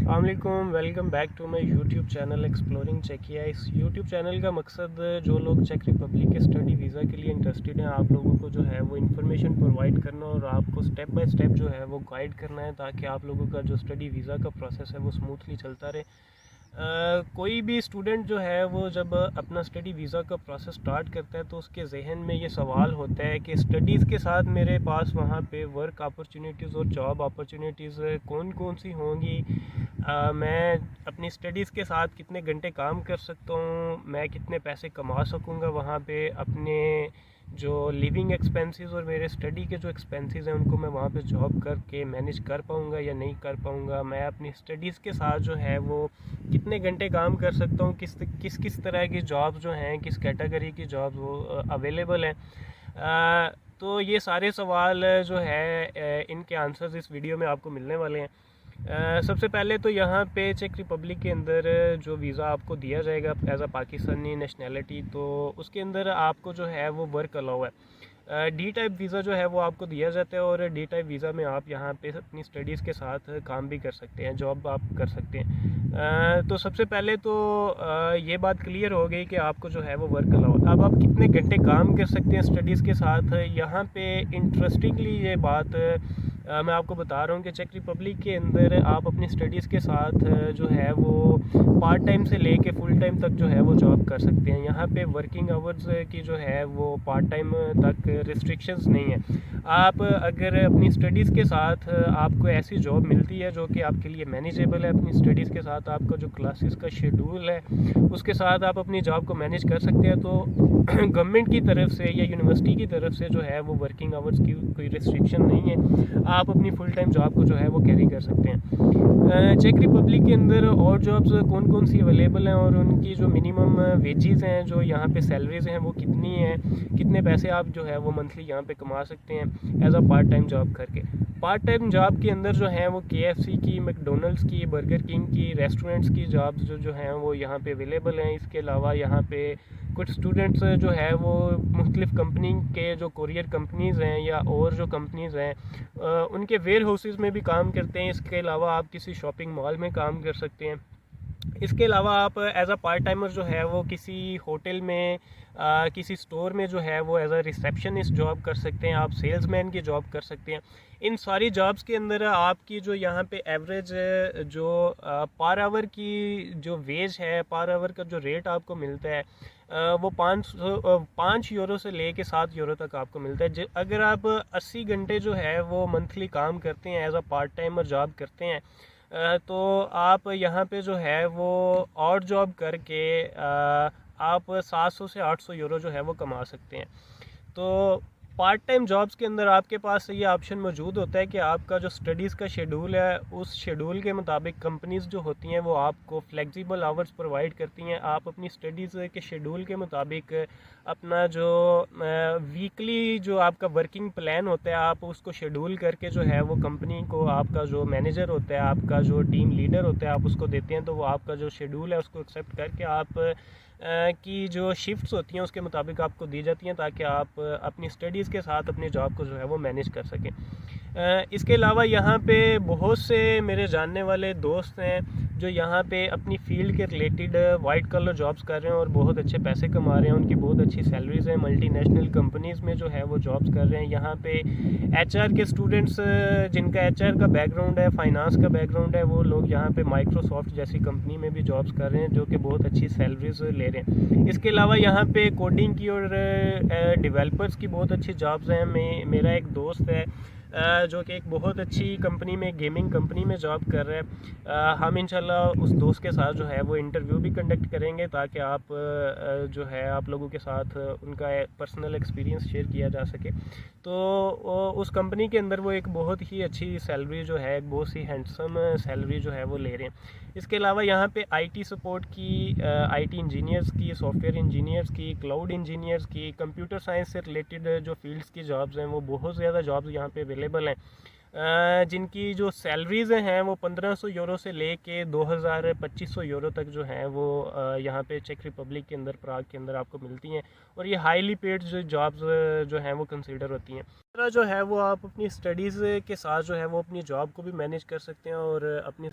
अस्सलामुअलैकुम, welcome back to my YouTube channel exploring चेकिया। इस यूट्यूब चैनल का मकसद जो लोग चेक रिपब्लिक के स्टडी वीज़ा के लिए इंटरेस्टेड हैं, आप लोगों को जो है वो इन्फॉर्मेशन प्रोवाइड करना और आपको स्टेप बाय स्टेप जो है वो गाइड करना है, ताकि आप लोगों का जो स्टडी वीज़ा का प्रोसेस है वो स्मूथली चलता रहे। कोई भी स्टूडेंट जो है वो जब अपना स्टडी वीज़ा का प्रोसेस स्टार्ट करता है तो उसके जहन में ये सवाल होता है कि स्टडीज़ के साथ मेरे पास वहाँ पे वर्क अपॉर्चुनिटीज़ और जॉब अपॉर्चुनिटीज़ कौन कौन सी होंगी। मैं अपनी स्टडीज़ के साथ कितने घंटे काम कर सकता हूँ, मैं कितने पैसे कमा सकूँगा वहाँ पे, अपने जो लिविंग एक्सपेंसेस और मेरे स्टडी के जो एक्सपेंसेस हैं उनको मैं वहाँ पे जॉब करके मैनेज कर पाऊँगा या नहीं कर पाऊँगा। मैं अपनी स्टडीज़ के साथ जो है वो कितने घंटे काम कर सकता हूँ, किस किस तरह की जॉब जो हैं, किस कैटेगरी की जॉब वो अवेलेबल हैं। तो ये सारे सवाल जो है इनके आंसर्स इस वीडियो में आपको मिलने वाले हैं। सबसे पहले तो यहाँ पे चेक रिपब्लिक के अंदर जो वीज़ा आपको दिया जाएगा एज अ पाकिस्तानी नेशनैलिटी, तो उसके अंदर आपको जो है वो वर्क अलाउ है। डी टाइप वीज़ा जो है वो आपको दिया जाता है और डी टाइप वीज़ा में आप यहाँ पे अपनी स्टडीज़ के साथ काम भी कर सकते हैं, जॉब आप कर सकते हैं। तो सबसे पहले तो ये बात क्लियर हो गई कि आपको जो है वो वर्क अलाउ। अब आप कितने घंटे काम कर सकते हैं स्टडीज़ के साथ, यहाँ पे इंटरेस्टिंगली ये बात मैं आपको बता रहा हूँ कि चेक रिपब्लिक के अंदर आप अपनी स्टडीज़ के साथ जो है वो पार्ट टाइम से लेके फुल टाइम तक जो है वो जॉब कर सकते हैं। यहाँ पे वर्किंग आवर्स की जो है वो पार्ट टाइम तक रिस्ट्रिक्शंस नहीं है। आप अगर अपनी स्टडीज़ के साथ आपको ऐसी जॉब मिलती है जो कि आपके लिए मैनेजेबल है, अपनी स्टडीज़ के साथ आपका जो क्लासेस का शेड्यूल है उसके साथ आप अपनी जॉब को मैनेज कर सकते हैं, तो गवर्नमेंट की तरफ से या यूनिवर्सिटी की तरफ से जो है वो वर्किंग आवर्स की कोई रिस्ट्रिक्शन नहीं है। आप अपनी फुल टाइम जॉब को जो है वो कैरी कर सकते हैं। चेक रिपब्लिक के अंदर और जॉब्स कौन कौन सी अवेलेबल हैं और उनकी जो मिनिमम वेजेस हैं, जो यहाँ पे सैलरीज हैं वो कितनी हैं, कितने पैसे आप जो है वो मंथली यहाँ पे कमा सकते हैं as a part time job करके। पार्ट टाइम जॉब के अंदर जो है वो KFC की, मैकडोनल्ड्स की, बर्गर किंग की, रेस्टोरेंट्स की जॉब्स जो हैं वो यहाँ पे अवेलेबल हैं। इसके अलावा यहाँ पे कुछ स्टूडेंट्स जो है वो मुख्तलिफ़ कंपनी के जो कोरियर कंपनीज़ हैं या और जो कंपनीज़ हैं उनके वेयर हाउसेस में भी काम करते हैं। इसके अलावा आप किसी शॉपिंग मॉल में काम कर सकते हैं। इसके अलावा आप एज अ पार्ट टाइमर जो है वो किसी होटल में, किसी स्टोर में जो है वो एज अ रिसेप्शनिस्ट जॉब कर सकते हैं, आप सेल्समैन की जॉब कर सकते हैं। इन सारी जॉब्स के अंदर आपकी जो यहाँ पे एवरेज जो पर आवर की जो वेज है, पर आवर का जो रेट आपको मिलता है वो 5 यूरो से ले कर 7 यूरो तक आपको मिलता है। अगर आप 80 घंटे जो है वो मंथली काम करते हैं, as a part timer job करते हैं, तो आप यहाँ पे जो है वो और जॉब करके आप 700 से 800 यूरो जो है वो कमा सकते हैं। तो पार्ट टाइम जॉब्स के अंदर आपके पास ये ऑप्शन मौजूद होता है कि आपका जो स्टडीज़ का शेड्यूल है उस शेड्यूल के मुताबिक कंपनीज़ जो होती हैं वो आपको फ्लेक्सिबल आवर्स प्रोवाइड करती हैं। आप अपनी स्टडीज़ के शेड्यूल के मुताबिक अपना जो वीकली जो आपका वर्किंग प्लान होता है आप उसको शेड्यूल करके जो है वो कंपनी को, आपका जो मैनेजर होता है, आपका जो टीम लीडर होता है, आप उसको देते हैं। तो वो आपका जो शेड्यूल है उसको एक्सेप्ट करके आप की जो शिफ्ट्स होती हैं उसके मुताबिक आपको दी जाती हैं, ताकि आप अपनी स्टडीज़ के साथ अपनी जॉब को जो है वो मैनेज कर सकें। इसके अलावा यहाँ पे बहुत से मेरे जानने वाले दोस्त हैं जो यहाँ पे अपनी फील्ड के रिलेटेड वाइट कॉलर जॉब्स कर रहे हैं और बहुत अच्छे पैसे कमा रहे हैं, उनकी बहुत अच्छी सैलरीज हैं, मल्टीनेशनल कंपनीज़ में जो है वो जॉब्स कर रहे हैं। यहाँ पे HR के स्टूडेंट्स जिनका HR का बैकग्राउंड है, फाइनेंस का बैकग्राउंड है, वो लोग यहाँ पे माइक्रोसॉफ्ट जैसी कंपनी में भी जॉब्स कर रहे हैं जो कि बहुत अच्छी सैलरीज ले रहे हैं। इसके अलावा यहाँ पे कोडिंग की और डेवलपर्स की बहुत अच्छी जॉब्स हैं। मेरा एक दोस्त है जो कि एक बहुत अच्छी कंपनी में, गेमिंग कंपनी में जॉब कर रहे हैं। हम इंशाल्लाह उस दोस्त के साथ जो है वो इंटरव्यू भी कंडक्ट करेंगे, ताकि आप जो है आप लोगों के साथ उनका पर्सनल एक्सपीरियंस शेयर किया जा सके। तो उस कंपनी के अंदर वो एक बहुत ही अच्छी सैलरी जो है, एक बहुत सी हैंडसम सैलरी जो है वो ले रहे हैं। इसके अलावा यहाँ पे IT सपोर्ट की, IT इंजीनियर्स की, सॉफ्टवेयर इंजीनियर्स की, क्लाउड इंजीनियर्स की, कंप्यूटर साइंस से रिलेटेड जो फील्ड्स की जॉब्स हैं वो बहुत ज़्यादा जॉब्स यहाँ पे अवेलेबल हैं, जिनकी जो सैलरीज़ हैं वो 1500 यूरो से ले के 2500 यूरो तक जो हैं वो यहाँ पे चेक रिपब्लिक के अंदर, प्राग के अंदर आपको मिलती हैं। और ये हाईली पेड जो जॉब्स जो हैं वो कंसीडर होती हैं। तरह जो है वो आप अपनी स्टडीज़ के साथ जो है वो अपनी जॉब को भी मैनेज कर सकते हैं और अपनी